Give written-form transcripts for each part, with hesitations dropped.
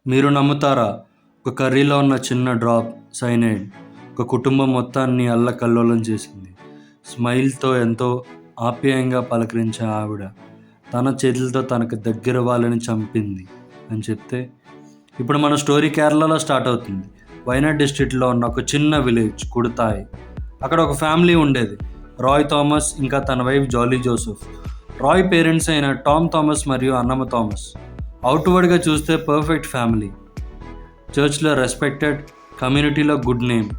మీరు నమ్ముతారా? ఒక కర్రీలో ఉన్న చిన్న డ్రాప్ సైనైడ్ ఒక కుటుంబం మొత్తాన్ని అల్లకల్లోలం చేసింది. స్మైల్‌తో ఎంతో ఆప్యాయంగా పలకరించే ఆవిడ, తన చేతులతో తనకు దగ్గర వాళ్ళని చంపింది అని చెప్తే, ఇప్పుడు మన స్టోరీ కేరళలో స్టార్ట్ అవుతుంది. వయనాడ్ డిస్ట్రిక్ట్‌లో ఉన్న ఒక చిన్న విలేజ్ కుడతాయి. అక్కడ ఒక ఫ్యామిలీ ఉండేది. రాయ్ థామస్ ఇంకా తన వైఫ్ జాలీ జోసెఫ్. రాయ్ పేరెంట్స్ అయిన టామ్ థామస్ మరియు అన్నమ్మ థామస్. అవుట్‌వర్డ్‌గా చూస్తే పర్ఫెక్ట్ ఫ్యామిలీ. చర్చ్‌లో రెస్పెక్టెడ్, కమ్యూనిటీలో గుడ్ నేమ్.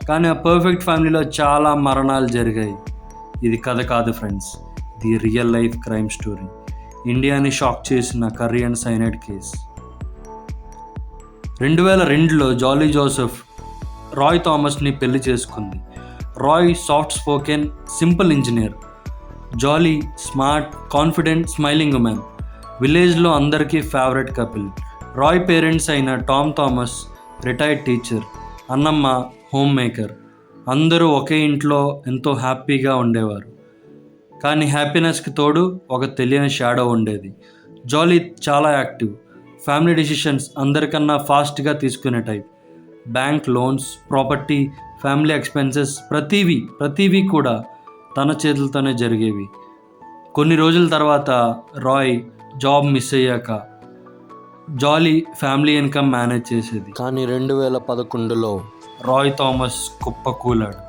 కానీ ఆ పర్ఫెక్ట్ ఫ్యామిలీలో చాలా మరణాలు జరిగాయి. ఇది కథ కాదు ఫ్రెండ్స్, ఇది రియల్ లైఫ్ క్రైమ్ స్టోరీ. ఇండియాని షాక్ చేసిన కర్రీ అండ్ సైనైడ్ కేస్. 2002లో జాలీ జోసెఫ్ రాయ్ థామస్ని పెళ్లి చేసుకుంది. Roy soft spoken, simple engineer. Jolly smart, confident, smiling women. విలేజ్లో అందరికీ ఫేవరెట్ కపిల్. రాయ్ పేరెంట్స్ అయిన Tom Thomas retired teacher, Annamma homemaker. అందరూ ఒకే ఇంట్లో ఎంతో హ్యాపీగా ఉండేవారు. కానీ హ్యాపీనెస్కి తోడు ఒక తెలియని షాడో ఉండేది. జాలీ చాలా యాక్టివ్, ఫ్యామిలీ డిసిషన్స్ అందరికన్నా ఫాస్ట్గా తీసుకునే type. Bank loans, property, family expenses ప్రతివీ కూడా తన చేతులతోనే జరిగేవి. కొన్ని రోజుల తర్వాత రాయ్ జాబ్ మిస్ అయ్యాక జాలీ ఫ్యామిలీ ఇన్కమ్ మేనేజ్ చేసేది. కానీ 2011లో రాయ్ థామస్ కుప్పకూలాడు.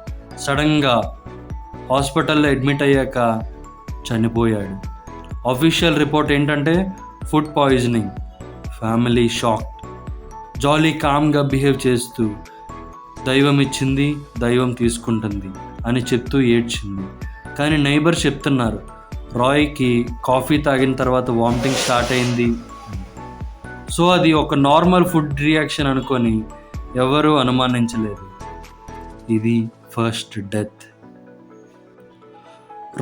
సడన్గా హాస్పిటల్లో అడ్మిట్ అయ్యాక చనిపోయాడు. అఫీషియల్ రిపోర్ట్ ఏంటంటే ఫుడ్ పాయిజనింగ్. Family shock. జాలీ కామ్గా బిహేవ్ చేస్తూ దైవం ఇచ్చింది, దైవం తీసుకుంటుంది అని చెప్తూ ఏడ్చింది. కానీ నైబర్ చెప్తున్నారు రాయ్కి కాఫీ తాగిన తర్వాత వామిటింగ్ స్టార్ట్ అయింది. సో అది ఒక నార్మల్ ఫుడ్ రియాక్షన్ అనుకొని ఎవరూ అనుమానించలేదు. ఇది first death.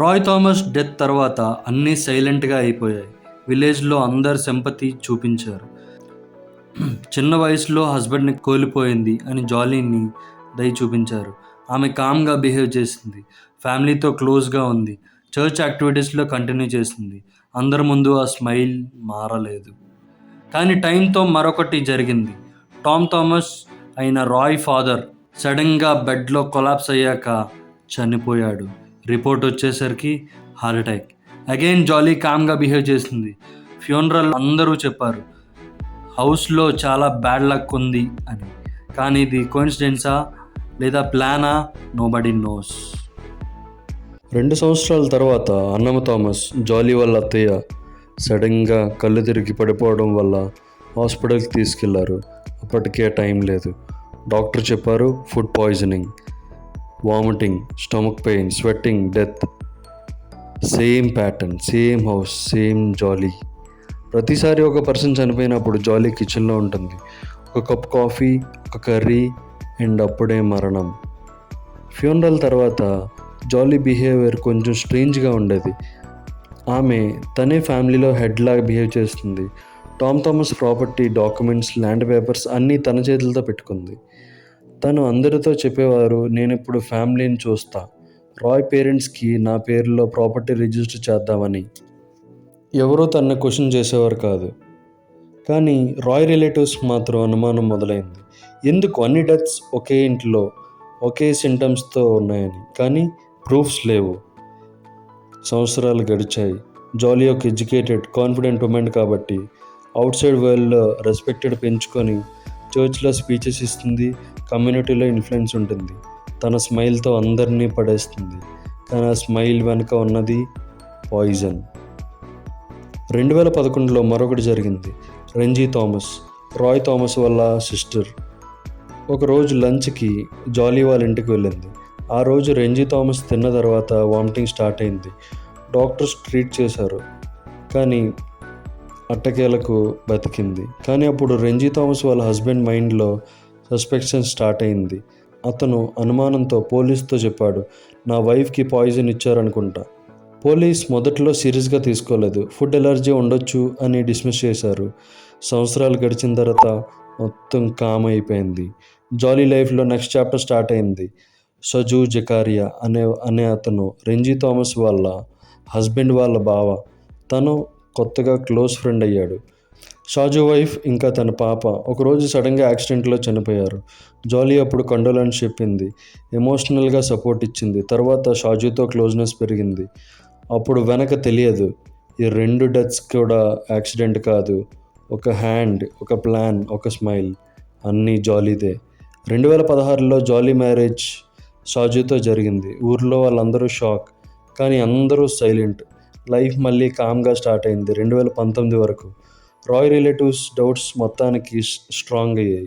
Roy Thomas death తర్వాత అన్నీ సైలెంట్గా అయిపోయాయి. విలేజ్లో అందరు సింపతి చూపించారు. చిన్న వయసులో హస్బెండ్ని కోల్పోయింది అని జాలీని దయ చూపించారు. ఆమె కామ్గా బిహేవ్ చేసింది, ఫ్యామిలీతో క్లోజ్గా ఉంది, చర్చ్ యాక్టివిటీస్లో కంటిన్యూ చేసింది. అందరి ముందు ఆ స్మైల్ మారలేదు. కానీ టైంతో మరొకటి జరిగింది. టామ్ థామస్ అయిన రాయ్ ఫాదర్ సడన్గా బెడ్లో కొలాప్స్ అయ్యాక చనిపోయాడు. రిపోర్ట్ వచ్చేసరికి హార్ట్ అటాక్. అగైన్ జాలీ కామ్గా బిహేవ్ చేసింది. ఫ్యూనరల్ అందరూ చెప్పారు హౌస్లో చాలా బ్యాడ్ లక్ ఉంది అని. కానీ ఇది కోయిన్సిడెన్సా లేదా ప్లానా? Nobody nose. 2 సంవత్సరాల తర్వాత అన్నమ్మ థామస్, జాలీ వాళ్ళ అత్తయ్య సడన్గా కళ్ళు తిరిగి పడిపోవడం వల్ల హాస్పిటల్కి తీసుకెళ్లారు. అప్పటికే టైం లేదు. డాక్టర్ చెప్పారు food poisoning, vomiting, stomach pain, sweating, death. Same pattern, same house, same Jolly. ప్రతిసారి ఒక పర్సన్ చనిపోయినప్పుడు జాలీ కిచెన్లో ఉంటుంది. ఒక కప్ కాఫీ, ఒక కర్రీ, అండ్ అప్పుడే మరణం. ఫ్యూనరల్ తర్వాత జాలీ బిహేవియర్ కొంచెం స్ట్రేంజ్గా ఉండేది. ఆమె తనే ఫ్యామిలీలో హెడ్ లాగా బిహేవ్ చేస్తుంది. Tom Thomas property, documents, land papers అన్నీ తన చేతులతో పెట్టుకుంది. తను అందరితో చెప్పేవారు నేను ఇప్పుడు ఫ్యామిలీని చూస్తా, రాయ్ పేరెంట్స్కి నా పేరులో ప్రాపర్టీ రిజిస్టర్ చేద్దామని. ఎవరూ తనని క్వశ్చన్ చేసేవారు కాదు. కానీ రాయ్ రిలేటివ్స్ మాత్రం అనుమానం మొదలైంది. ఎందుకు అన్ని డెత్స్ ఒకే ఇంట్లో ఒకే సింటమ్స్తో ఉన్నాయని. కానీ ప్రూఫ్స్ లేవు. సంవత్సరాలు గడిచాయి. జాలీ ఒక ఎడ్యుకేటెడ్, కాన్ఫిడెంట్ ఉమెన్ కాబట్టి అవుట్ సైడ్ వరల్డ్లో రెస్పెక్టెడ్ పెంచుకొని చర్చ్లో స్పీచెస్ ఇస్తుంది, కమ్యూనిటీలో ఇన్ఫ్లుయెన్స్ ఉంటుంది. తన స్మైల్తో అందరినీ పడేస్తుంది. కానీ ఆ స్మైల్ వెనుక ఉన్నది పాయిజన్. 2011లో మరొకటి జరిగింది. రెంజీ థామస్, రాయ్ థామస్ వాళ్ళ సిస్టర్, ఒకరోజు లంచ్కి జాలీ వాళ్ళ ఇంటికి వెళ్ళింది. ఆ రోజు రెంజీ థామస్ తిన్న తర్వాత వామిటింగ్ స్టార్ట్ అయింది. డాక్టర్స్ ట్రీట్ చేశారు, కానీ అట్టకేలకు బతికింది. కానీ అప్పుడు రెంజీ థామస్ వాళ్ళ హస్బెండ్ మైండ్లో సస్పెక్షన్ స్టార్ట్ అయింది. అతను అనుమానంతో పోలీస్తో చెప్పాడు, నా వైఫ్కి పాయిజన్ ఇచ్చారనుకుంటా. పోలీస్ మొదట్లో సీరియస్గా తీసుకోలేదు. ఫుడ్ ఎలర్జీ ఉండొచ్చు అని డిస్మిస్ చేశారు. సంవత్సరాలు గడిచిన తర్వాత మొత్తం కామ్ అయిపోయింది. జాలీ లైఫ్లో నెక్స్ట్ చాప్టర్ స్టార్ట్ అయింది. సజు జకారియా అనే అతను రెంజీ థామస్ వాళ్ళ హస్బెండ్ వాళ్ళ బావ. తను కొత్తగా క్లోజ్ ఫ్రెండ్ అయ్యాడు. షాజు వైఫ్ ఇంకా తన పాప ఒకరోజు సడన్గా యాక్సిడెంట్లో చనిపోయారు. జాలీ అప్పుడు కండోలెన్స్ చెప్పింది, ఎమోషనల్గా సపోర్ట్ ఇచ్చింది. తర్వాత షాజుతో క్లోజ్నెస్ పెరిగింది. అప్పుడు వెనక తెలియదు, ఈ 2 డెత్స్ కూడా యాక్సిడెంట్ కాదు, ఒక హ్యాండ్, ఒక ప్లాన్, ఒక స్మైల్, అన్నీ జాలీదే. 2016లో జాలీ మ్యారేజ్ షాజుతో జరిగింది. ఊర్లో వాళ్ళందరూ షాక్, కానీ అందరూ సైలెంట్. లైఫ్ మళ్ళీ కామ్గా స్టార్ట్ అయింది. 2019 వరకు రాయ్ రిలేటివ్స్ డౌట్స్ మొత్తానికి స్ట్రాంగ్ అయ్యాయి.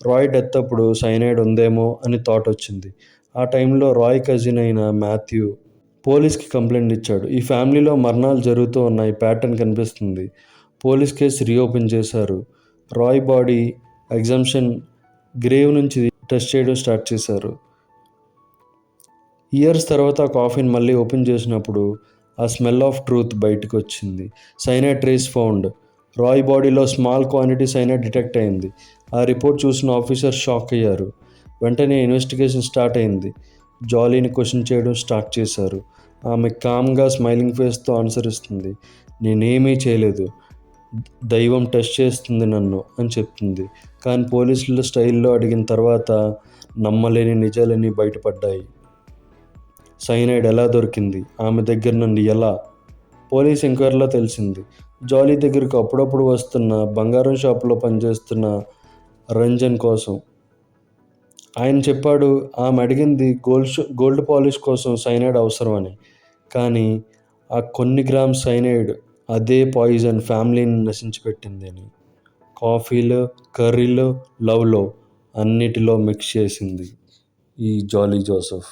రాయ్ డెత్ అప్పుడు సైనైడ్ ఉందేమో అని థాట్ వచ్చింది. ఆ టైంలో రాయ్ కజిన్ అయిన మాథ్యూ పోలీస్కి కంప్లైంట్ ఇచ్చాడు. ఈ ఫ్యామిలీలో మరణాలు జరుగుతూ ఉన్నాయి, ప్యాటర్న్ కనిపిస్తుంది. పోలీస్ కేసు రీఓపెన్ చేశారు. రాయ్ బాడీ ఎగ్జామ్షన్ గ్రేవ్ నుంచి టెస్ట్ చేయడం స్టార్ట్ చేశారు. ఇయర్స్ తర్వాత ఆ కాఫీని మళ్ళీ ఓపెన్ చేసినప్పుడు ఆ స్మెల్ ఆఫ్ ట్రూత్ బయటకు వచ్చింది. Cyanide trace found. రాయ్ బాడీలో స్మాల్ క్వాంటిటీ సైనైడ్ డిటెక్ట్ అయింది. ఆ రిపోర్ట్ చూసిన ఆఫీసర్ షాక్ అయ్యారు. వెంటనే ఇన్వెస్టిగేషన్ స్టార్ట్ అయింది. జాలీని క్వశ్చన్ చేయడం స్టార్ట్ చేశారు. ఆమె కామ్గా స్మైలింగ్ ఫేస్తో ఆన్సర్ ఇస్తుంది, నేనేమీ చేయలేదు, దైవం టెస్ట్ చేస్తుంది నన్ను అని చెప్తుంది. కానీ పోలీసుల స్టైల్లో అడిగిన తర్వాత నమ్మలేని నిజాలన్నీ బయటపడ్డాయి. సైనైడ్ ఎలా దొరికింది, ఆమె దగ్గర నుండి ఎలా? పోలీస్ ఎంక్వైరీలో తెలిసింది. జాలీ దగ్గరకు అప్పుడప్పుడు వస్తున్న బంగారం షాపులో పనిచేస్తున్న రంజన్ కోసం. ఆయన చెప్పాడు ఆమె అడిగింది గోల్డ్ పాలిష్ కోసం సైనైడ్ అవసరం అని. కానీ ఆ కొన్ని గ్రామ్స్ సైనైడ్ అదే పాయిజన్ ఫ్యామిలీని నశించిపెట్టింది అని. కాఫీలో, కర్రీలో, లవ్లో, అన్నిటిలో మిక్స్ చేసింది ఈ జాలీ జోసెఫ్.